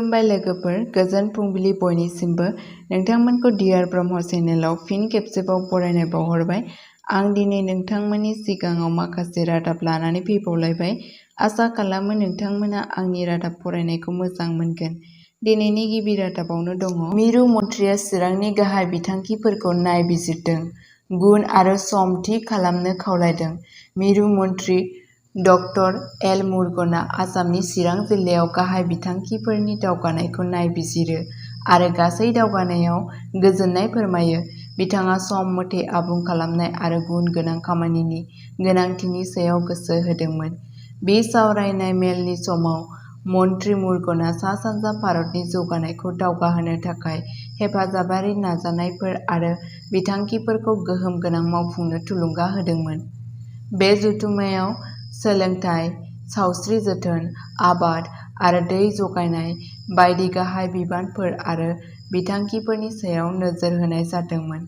खुलुमबाय लोगोफोर, गोजोन फुंबिलि बयनिसिमबो। नोंथांमोनखौ डियार ब्रह्म चेनेलाव फिन खेबसेबाव बरायनाय बावहरबाय। आं दिनै नोंथांमोननि सिगाङाव माखासे रादाब लानानै फैबावलायबाय। आसा खालामो नोंथांमोना आंनि रादाब फरायनायखौ मोजां मोनगोन। दिनैनि गिबि रादाबावनो दङ। मिरु मन्थ्रिया चिरांनि गाहाय बिथांखिफोरखौ नायबिजिरदों, गुन आरो सम थि खालामनो खावलायदों। मिरु मन्थ्रि डक्टर एल मुरुगनआ आसामनि चिरां जिल्लायाव गाहाय बिथांखिफोरनि दावगानायखौ नायबिजिरो आरो गासै दावगानायाव गोजोननाय फोरमायो। बिथाङा सम मथे आबुं खालामनाय आरो गुन गोनां खामानिनि गोनांथिनि सायाव गोसो होदोंमोन। बे सावरायनाय मेलनि समाव मन्थ्रि मुरुगनआ सा-सानजा भारतनि जौगानायखौ दावगाहोनो थाखाय हेफाजाबारि नाजानायफोर आरो बिथांखिफोरखौ गोहोम गोनां मावफुंनो थुलुंगा होदोंमोन। बे जथुम्मायाव सोलोंथाइ, सावस्रि जोथोन, आबाद आरो दै जगायनाय बायदि गाहाय बिबानफोर आरो बिथांखिफोरनि सायाव नोजोर होनाय जादोंमोन।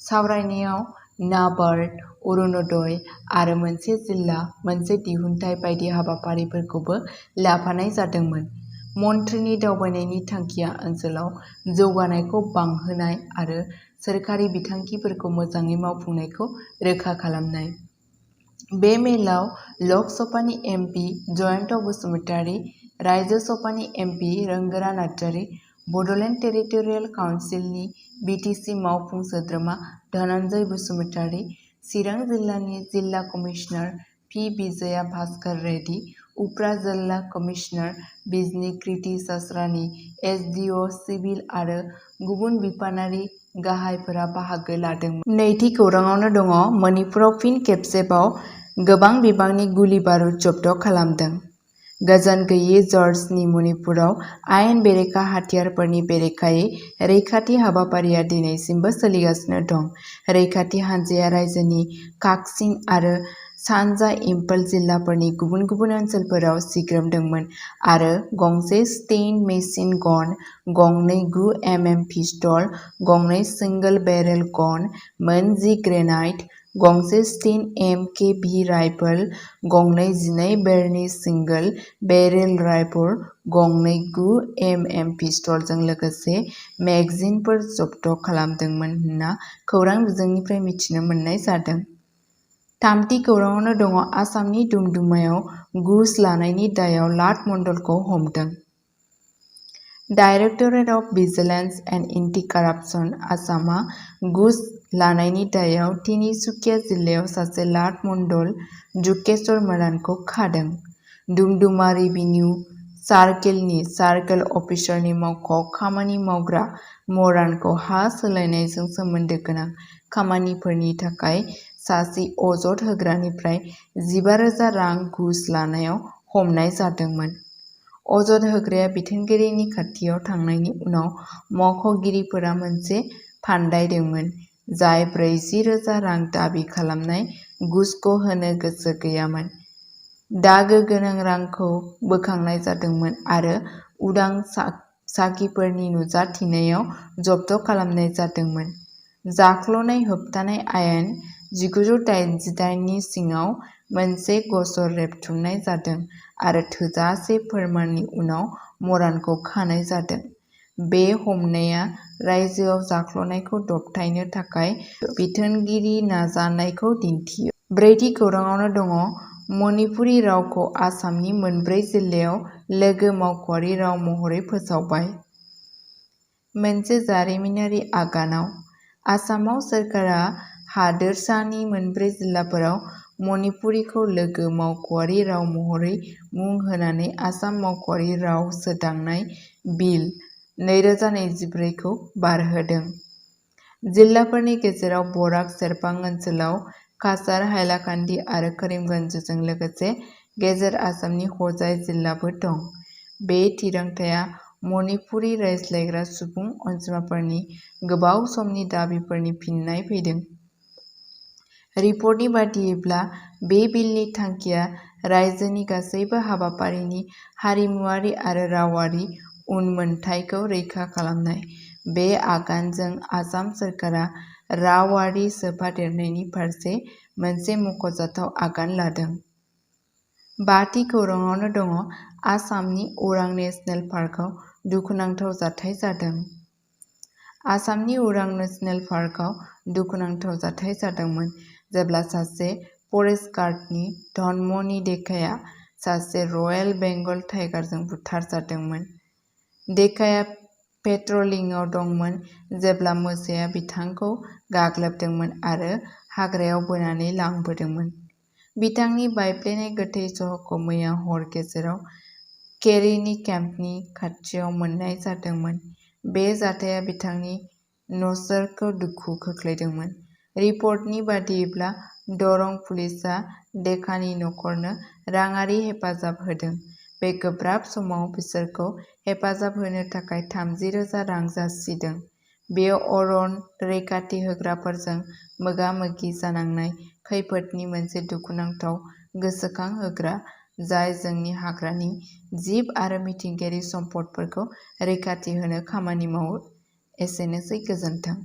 सावरायनायाव नाबार्ड, अरुणोदय आरो मोनसे जिल्ला, मोनसे दिहुनथाय बायदि हाबाफारिफोरखौबो लाफानाय जादोंमोन। मन्थ्रिनि दावबायनायनि थांखिया ओनसोलाव जौगानायखौ बांहोनाय आरो सोरखारि बिथांखिफोरखौ मोजाङै मावफुंनायखौ रोखा खालामनाय। बे मेलाव लक सभानि एमपि जयन्त बसुमतारी, रायजो सभानि एमपि रोंगोरा नार्जारी, बड'लेण्ड टेरिटरियेल काउन्सिलनि बिटिसि मावफुं सोद्रोमा धनन्जय बसुमतारी, चिरां जिल्लानि जिल्ला कमिसनार पि विजया भास्कर रेड्डी, उफ्रा जिल्ला कमिसनार बिजनी कृति सासरानी, एसडिअ सिभिल आरो गुबुन बिफानारि गाहायफोरा बाहागो लादोंमोन। नैथि खौराङावनो दङ। मणिपुराव फिन खेबसेबाव गोबां बिबांनि गुलि बारुद जब्द खालामदों। गोजान गैयै जर्जनि मणिपुराव आयेन बेरेखा हाथियारफोरनि बेरेखायै रैखाथि हाबाफारिया दिनैसिमबो सोलिगासिनो दं। रैखाथि हान्जाया रायजोनि काकसिं आरो सानजा इम्फल जिल्लाफोरनि गुबुन गुबुन ओनसोलफोराव सिग्रोमदोंमोन आरो गंसे स्टेइन मेसिन गन, गंनै 9mm पिस्तल, गंनै सिंगल बेरेल गन, मोन 10 ग्रेनाइड, गंसे स्टेइन एम.के.भि राइफल, गंनै 12 बेरनि सिंगल बेरेल राइफल, गंनै 9mm पिस्तलजों लोगोसे मेगजिनफोर जब्द खालामदोंमोन होनना खौरां बिजोंनिफ्राय मिथिनो मोननाय जादों। थामथि खौराङावनो दङ। आसामनि दुमदुमायाव घुस लानायनि दायाव लाट मण्डलखौ हमदों। Directorate of vigilance and anti-corruption आसामआ घुस लानायनि दायाव तिनिसुकिया जिल्लायाव सासे लाट मण्डल जुकेश्वर मरानखौ खादों। दुमदुमा रेभिनिउ सार्केलनि सार्केल अफिसारनि मावख'आव खामानि मावग्रा मरानखौ हा सोलायनायजों सोमोन्दो गोनां खामानिफोरनि थाखाय सासे अजद होग्रानिफ्राय 15,000 रां घुस लानायाव हमनाय जादोंमोन। अजद होग्राया बिथोनगिरिनि खाथियाव थांनायनि उनाव मावख'गिरिफोरा मोनसे फान्दायदोंमोन, जाय 40,000 रां दाबि खालामनाय घुसखौ होनो गोसो गैयामोन। दागो गोनां रांखौ बोखांनाय जादोंमोन आरो उदां साखिफोरनि नुजाथिनायाव जब्द खालामनाय जादोंमोन। जाख्ल'नाय होबथानाय आयेन 1988 नि सिङाव मोनसे गसर रेबथुमनाय जादों आरो थोजासे फोरमाननि उनाव मरानखौ खानाय जादों। बे हमनाया रायजोआव जाख्ल'नायखौ दबथायनो थाखाय बिथोनगिरि नाजानायखौ दिन्थियो। ब्रैथि खौराङावनो दङ। मणिपुरि रावखौ आसामनि मोनब्रै जिल्लायाव लोगो मावख'आरि राव महरै फोसावबाय। मोनसे जारिमिनारि आगानाव, आसामाव सोरखारा हादोरसानि मोनब्रै जिल्लाफोराव मणिपुरिखौ लोगो मावख'आरि राव महरै मुं होनानै आसाम मावख'आरि राव सोदांनाय बिल 2024 खौ बारहोदों। जिल्लाफोरनि गेजेराव बराक सेरफां ओनसोलाव काछार, हाइलाकान्दि आरो करिमगन्जजों लोगोसे गेजेर आसामनि हजाइ जिल्लाबो दं। बे थिरांथाया मणिपुरि रायज्लायग्रा सुबुं अनजिमाफोरनि गोबाव समनि दाबिफोरनि फिननाय फैदों। रिपर्टनि बादियैब्ला, बे बिलनि थांखिया रायजोनि गासैबो हाबाफारिनि हारिमुआरि आरो रावारि उनमोनथाइखौ रैखा खालामनाय। बे आगानजों आसाम सोरखारा रावारि सोफादेरनायनि फारसे मोनसे मख'जाथाव आगान लादों। बाथि खौराङावनो दङ। आसामनि अरां नेसनेल पार्कआव दुखुनांथाव जाथाय जादों। आसामनि उरां नेशनेल पार्कआव दुखुनांथाव जाथाय जादोंमोन जेब्ला सासे फरेस्ट गार्डनि धनमनि देकाया सासे रयेल बेंगल टाइगारजों बुथारजादोंमोन। देकाया पेट्रलिंआव दंमोन जेब्ला मोसाया बिथांखौ गाग्लोबदोंमोन आरो हाग्रायाव बोनानै लांबोदोंमोन। बिथांनि बायफ्लेनाय गोथै सह'खौ मैया हर गेजेराव केरीनि केम्पनि खाथियाव मोन्नाय जादोंमोन। बे जाथाया बिथांनि न'चरखौ दुखु खोख्लैदोंमोन। रिपर्टनि बादिब्ला दरं पुलिसआ देकानि नखरनो राङारि हेफाजाब होदों। बे गोब्राब समाव बिसोरखौ हेफाजाब होनो थाखाय 30,000 रां जासिदों। बेयो अरन रैखाथि होग्राफोरजों मोगा-मोगि जानांनाय खैफोदनि मोनसे दुखुनांथाव गोसोखांहोग्रा जाय जोंनि हाग्रानि जिब आरो मिथिंगायारि सम्पदफोरखौ रैखाथि होनो खामानि मावो। एसेनोसै, गोजोन्थों।